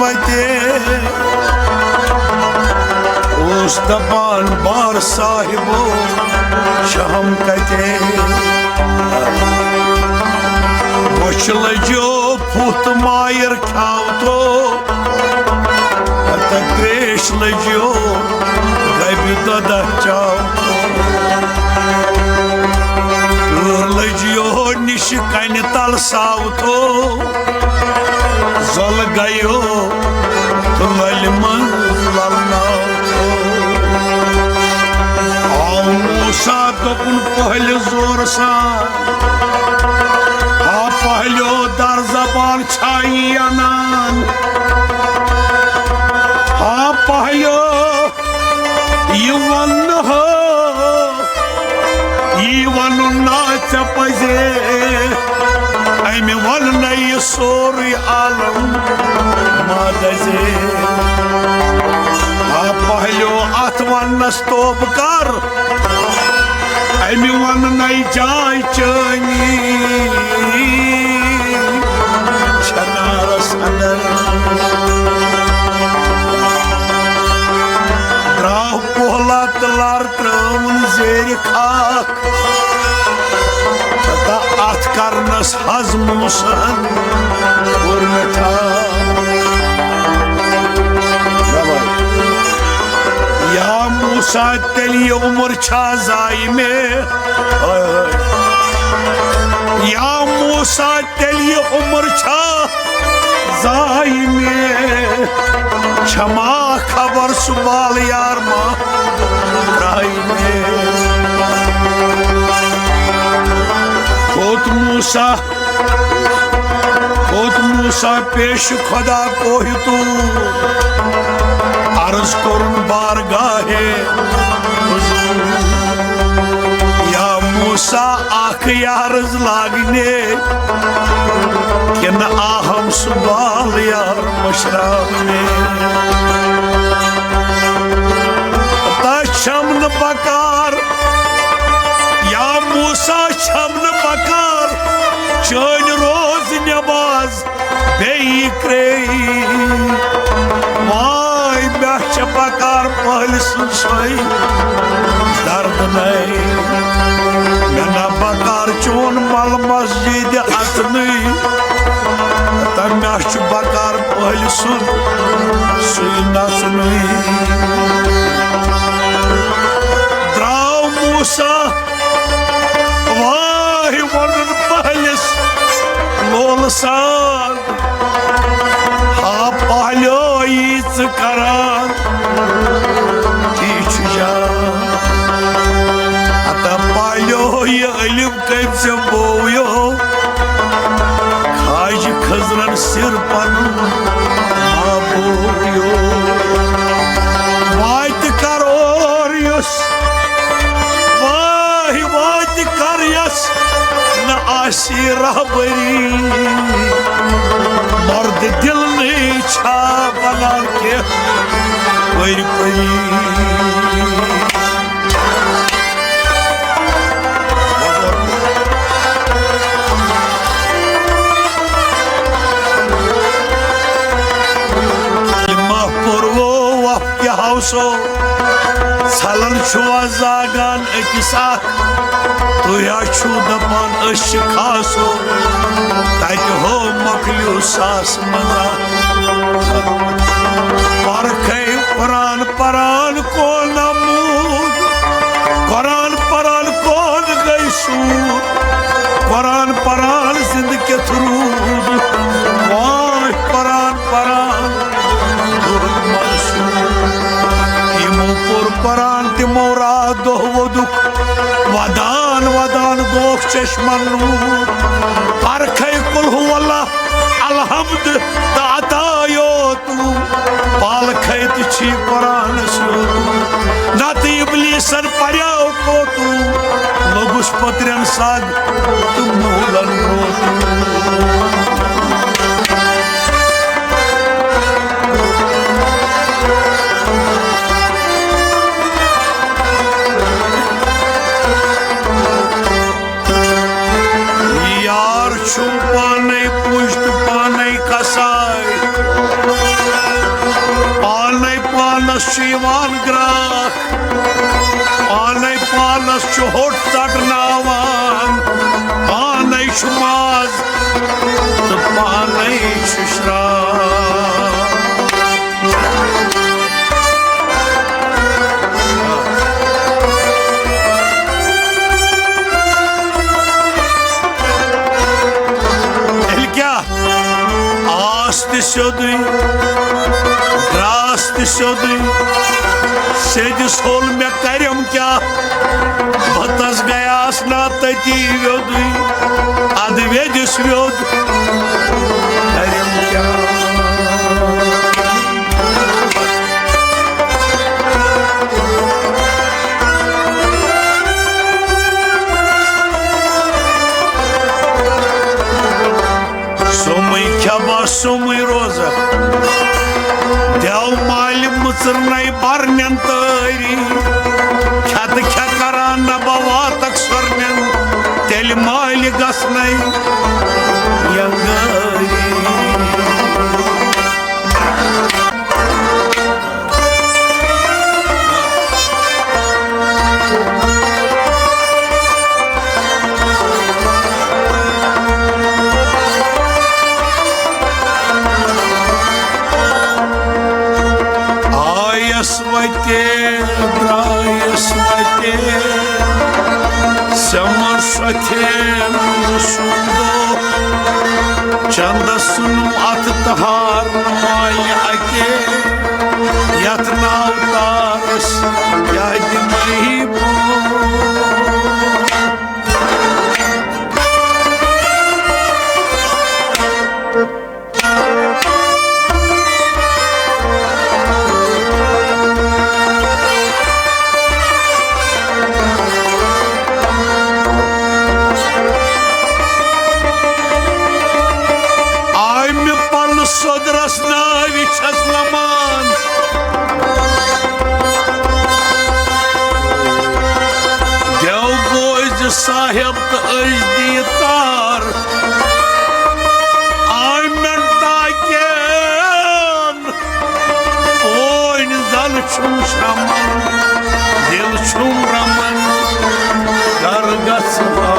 वते उस दपान बार साहिबो शाम कते वश लजो फुत मायर खाव तो त्रेश लजो गबि ददा चाव लजो निश कन तल साव तो जल गयो तो लल मन ललनाव आओ मूसा दोपुन पहले जोर सा पहलो दर जबान छाई अनान पहलो ये वन ना पजे अमे वन नई सोरी आलम मादजे पहलो अथ वनस तोब कर अमे वन नई जाय चनी छनारस अंदर द्राव पोहला तलार त्रवन जेर खाक अथ करनस हजम मुसन और मिठा या मूसा तेली उम्र छा जाई में या मूसा तेली उम्र छा जाई में क्षमा खबर सुबाल यार माँ राई में खोत मूसा पेश खुदा को ही तू अर्ज करुन बारगाहे या मूसा आख यारज लागने कि न आहम सुबाल यार मशराब में शमन बकार या मूसा शमन बकार चन रोज नमाज बेक्रे माय बेच बकार पहल सुई दर्द नहीं मेना बकार चोन मल मस्जिद अतनी तमेश बकार पहल सुन सुई नसनी द्राव मूसा वाहि वनन पहलिस लोल सान हा पहलो ईच करान तीछ जा अता पहलो ये इल्म कब से बोयो खाज खजरन सिर पन माबोयो वाइत कर और युस वाइत कर यस न आशी रहबरी मर्द दिल ने छा बना के परी परी सो छलन छुआ जागान अकिसा तो या छु दपान अश खासो तत हो मकलियो सास मजा परखे कुरान परान को नमूद कुरान परान कौन गई सूद कुरान परान जिंद के थरूद वाह कुरान परान परान तिमो रात दोह वदुक वदान वदान गोख चश्मन नूर परखे कुल हुवल्लाह अलहम्द दातायो तू पाल खैत छी कुरान सो नत इब्लीसन पर्याव को तू लोगुस पत्रन साग तुम मूलन को पाने पुष्ट पाने कसाई होट चटनावान पानै छु माज तो पानै छु श्राप क्या आस्त सोदुई रास्त सोदुई सेज सोल में करम क्या बतस गयास ना तती व्योदुई अद वेदिस व्योद करम क्या सोमई रोजा देव माल मुचरनाई बारन्यन तरी खत खरान न बवातक स्वर्ण्यन तेल माल गसनाई यंगरी चंद सुनु अथ तहार माल अके यथ नाव तारस याद मही साहेब तो अजदी तार आमन ताकेन ओइन जल छुम श्रमन दिल छुम रमन कर गसवा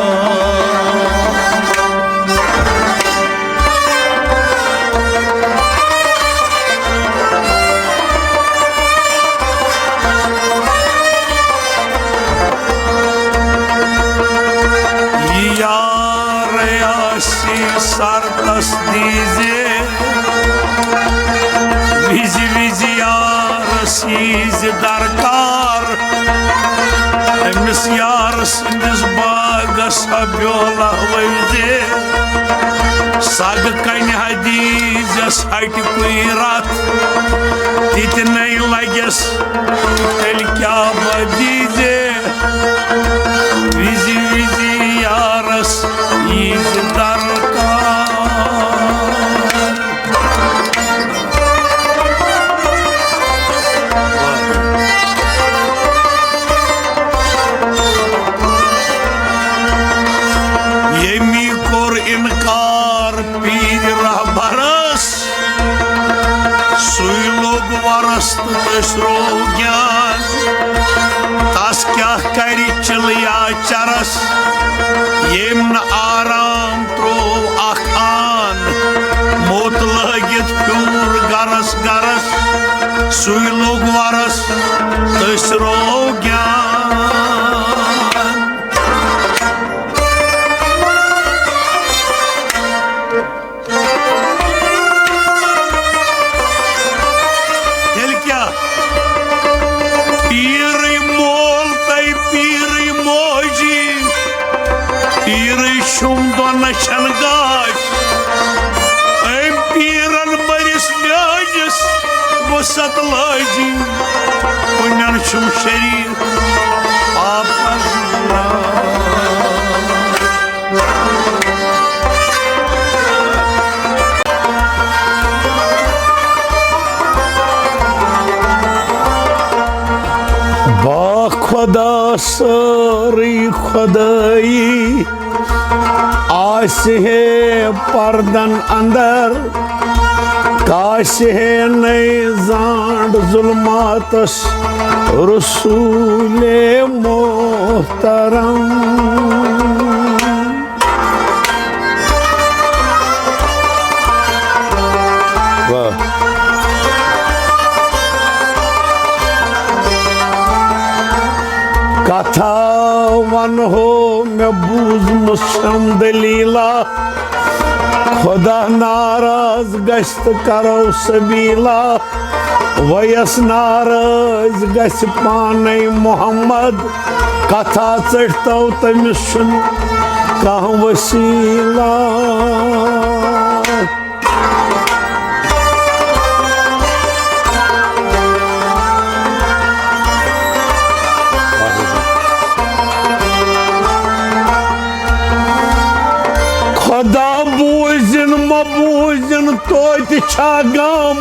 sartas dize vizi vizi yar siz darkar emis yar sindiz bagas abyola vayze sag kan hadiz sait kuirat titnai lages el kya badize vizi vizi yaras iz तस क्या कर चिलिया चरस येम न आराम त्रो अखान मोत लगित प्यूर गरस गरस सुई लोग वरस तसरो ज्ञान Şangaş Empiran baris meclis Vasatlaycı Kunyan şum şerir Apazla Bak Khoda sarı Khodai आस है पर्दन अंदर काश है नई जांड जुल्मातस रसूले मोह मोहतरम वाह कथा वन हो मैं बूझ मुसम दलीला खुदा नाराज गश्त करो सबीला वयस नाराज गश पाने मोहम्मद कथा चढ़तो तमिस कह वसीला खुदा बूझन मबूझन तो गम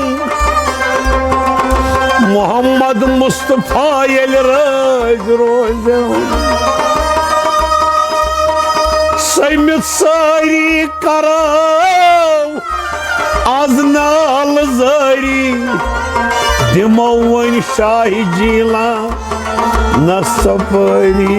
मोहम्मद मुस्तफा यल राज रोजन समित सारी करो आज नाल जारी दिमो वन शाही जीला न सफरी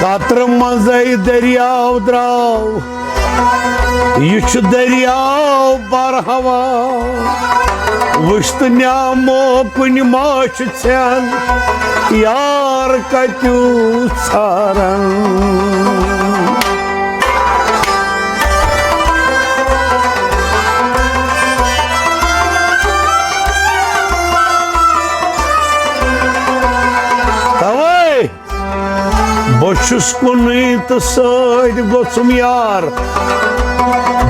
कतर मज दरियाव द्राव यह दरियाव बरहवा वुश्त न्यामो कुन माश छन यार कत्यू छारन बहुस कुन तो सद गोसुम यार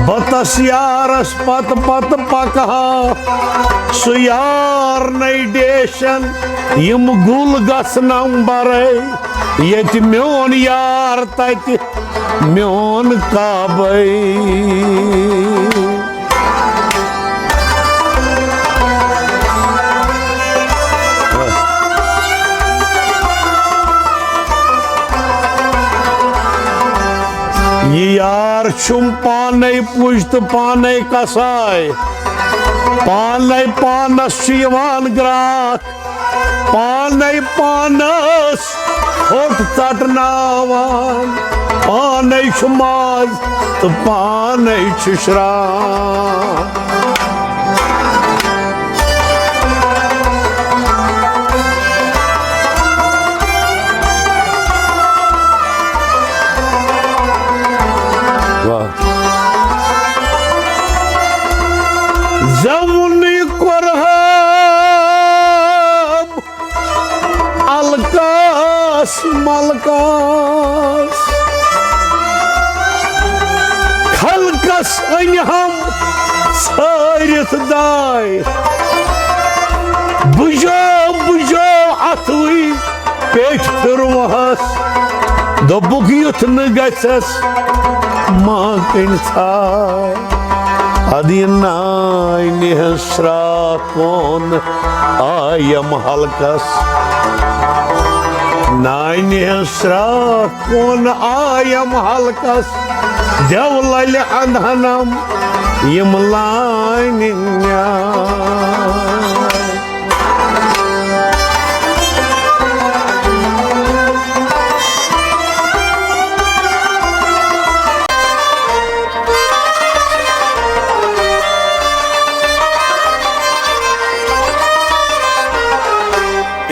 बतस यारस पत पत पकहा सु यार नई डेशन यम गुल गसनम बरे यत म्योन यार तत म्योन काबई ये यार शुम पाने पुष्ट पाने कसाय पाने पानस शिवान ग्राक पाने पानस होठ चटनावान पाने शुमाज तो पाने शुश्रा जमुनी कुरहब अलकास मलकास खलकस हम सारित दाय बुझो बुझो अथवी पेट फिरवहस दोबुक युथ न गछस मां कन थाय अदिनाय निहस्रा कौन आयम हलकस नाय निहस्रा कौन आयम हलकस देवलल अंधनम यम लाइन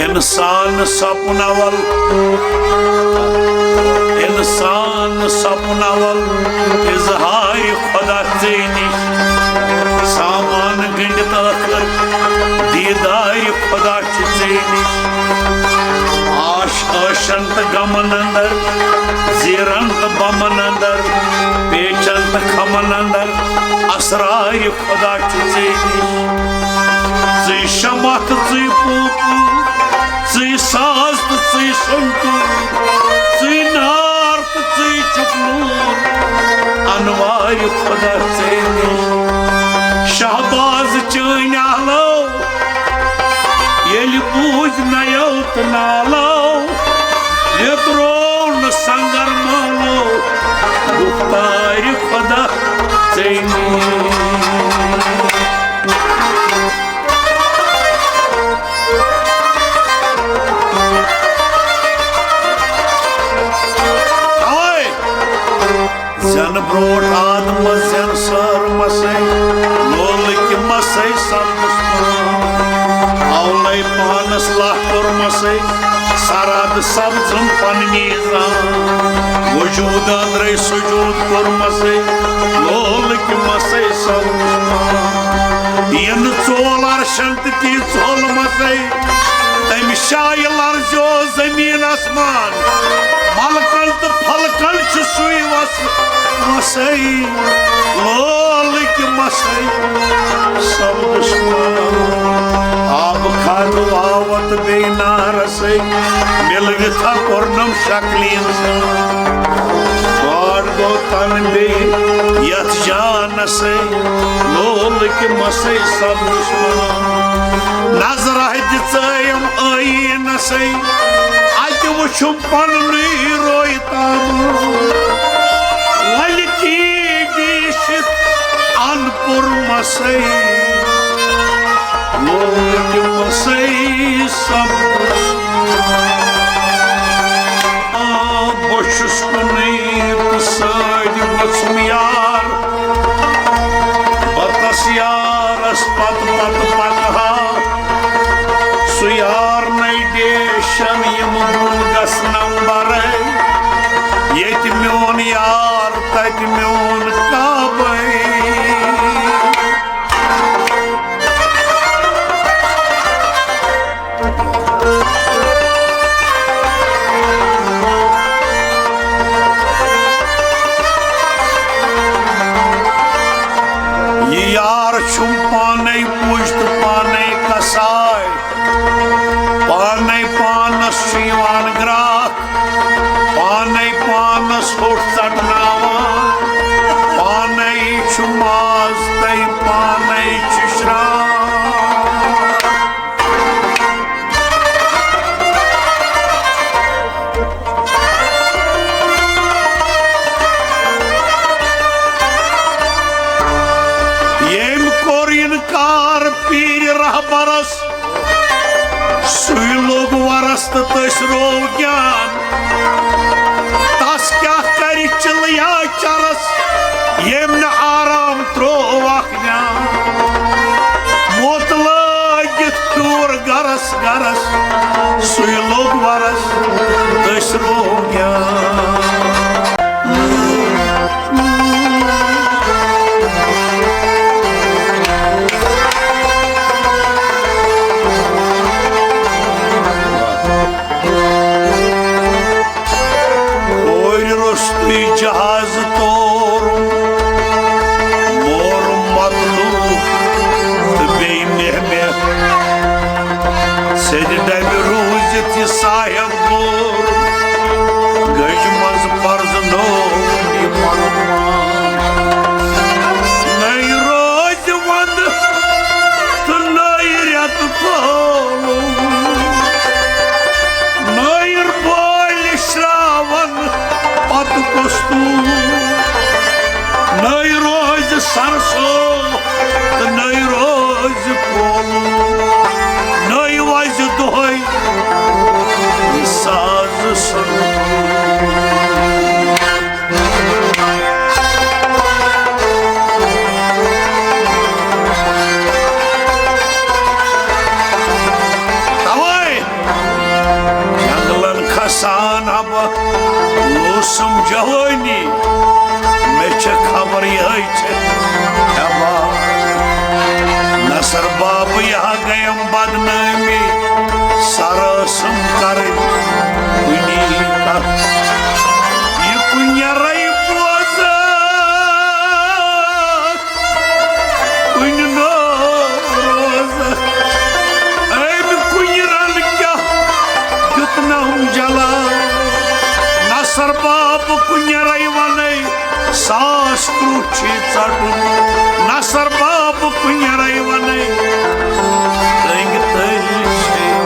इंसान सपनावल इजहार खुदा चैनी सामान गंडित आखिर दीदार खुदा चैनी आश आशंत गमन अंदर जीरंत बमन अंदर बेचंत खमन अंदर असरार खुदा चैनी सी शमत सी पूपू सी साज सी शंकु सी नार सी चुकनूर अनवार खुदा चैनी शहबाज चैन आलो Yeli buz nayot nalo Yetron sangar malo Guftari khoda Zeyni Zen brot adma zen sar masay Lolik masay samdusman Aulay panas lahtur masay Sarad sabzum panizan Vujud andrei sujud kur masay Lolik masay samdusman Yen çolar şantiti çol masay Tem şaylar jo zemin asman Malkal to phalkal chusui masay Lolik masay sab dushman Ab khadu avat beina rasay Milvitha kornam shaklin Swad go tan be yat janasay Lolik masay sab dushman Nazrah ditsayam aynasay Ati vuchum panni roitam Valiti dişit anpur masay Lolik masay sabr Boşus kuni tusaydi vatsum yar Batas yar aspat pat patha Suyar neydişem yumulgas nambaray Yetmiyon yar tetmiyon kabay Yar çum panay puşt panay kasay Panay panas şivan grak Panay panas hurtsadnava Panay çumaz tay panay çüşra Yem korin kar pir rahbaras Suy log varast tashro gyan Tas kya kari chilya charas Yemne aram tro vaknya Motla git kur garas garas Suy log varas tashro gyan Cihaz torum Morum matlub Tbeim nehmet Sedide bir ruzeti sahip dur Gajmaz parzno imanman Nay roz vand Tnay ryat polu Nay bol shravan Pat kostu Nay roz sarso Nay roz polu Nay vaz doy Saz sanu Tavay Janglan khasan haba Losum jawani Meche khabar yahi che Haba Nasar babu yaha gayam badnami Sarasum kare Kunita Ye kunyarai boza Kunno roza Aib kunyaral kya Jutna hum jala Nasar babu kunyarai vanai Saas kruchi chadun Nasar babu kunyarai vanai Teng teng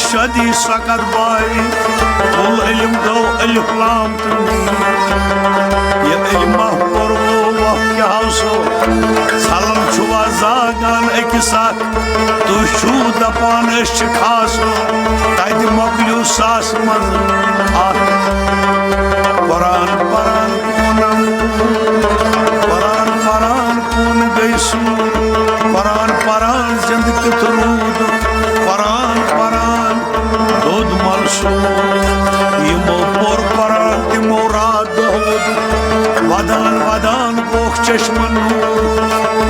शदी सकत by कुल इल्म गो अलिफ लाम ये इल्मा पर्वो वह क्या सो सलम छुआ जागान अकिस तु छु दपान खासो तत मोकलियो सास मज कुरान परान पूनम कुरान परान पून गई सूर कुरान परान जिंद कित रूद कुरान परान दूध मलसूर यमो पोर परान तिमो रात दोद वदान वदान बोख चश्मन नूर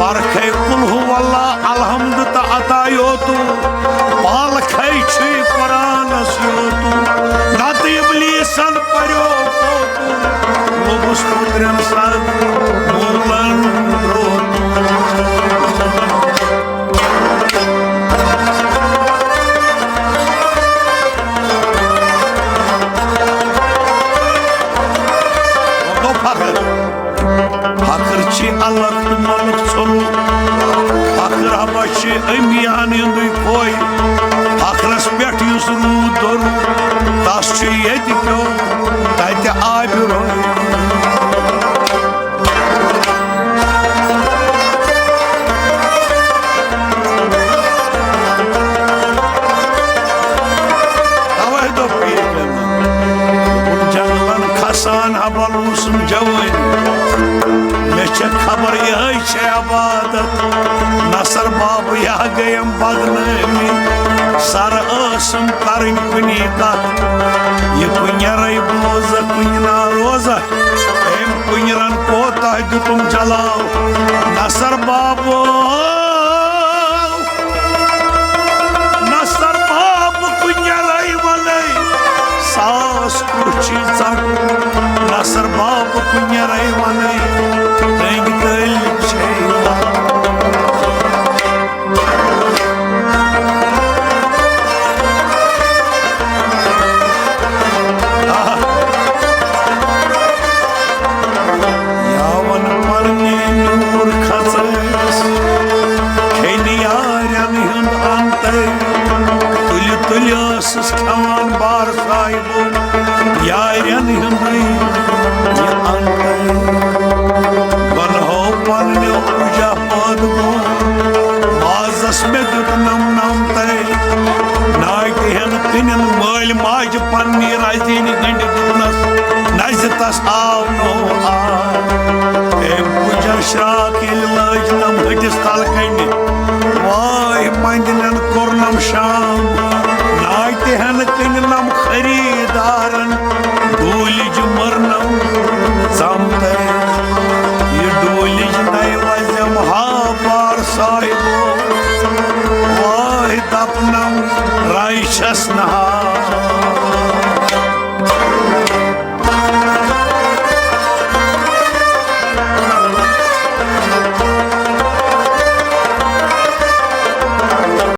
परखे कुल हु अल्लाह अलहम्द त अतायो तू पाल खै छी कुरान सियोतू नत इब्लीसन पर्यो तू लोगुस पुत्रन सद मूलन रोत फखर छी अलग मलक चलू फखर हवा छी अमियान इंदु कोई फखरस पेट युस रूद दोरू तस छी यति क्यो तत आब रोय तवै दो पीर जंगलन खसान हबलूसम जवानी खबर यह आबादत नसर बाब यह गयम बदनामी सर असम करन कुनी कत यह कुनर बोज कुन ना रोज एम कुनरन कोता दुतुम जलाव नसर बाब कुनर वले सास कुची चट नसर बाब कुनर वले खवान बार साहिबो यारन हिंदी ये अंतर बन हो पन्ने पूजा पद गो बाजस में दुत नम नम तय नायक हन किनन माल माज पन्नी राजदीन गंड दुनस नज तस आव नो आ ए पूजा श्राक इलाज नम हटिस तल कंड वाय मंदनन कोरनम शाम हन किनम खरीदारन डोलिज मरनम जमत ये डोलिज नय वजम हाबार साहिबो वाह दपनम राइशस नहा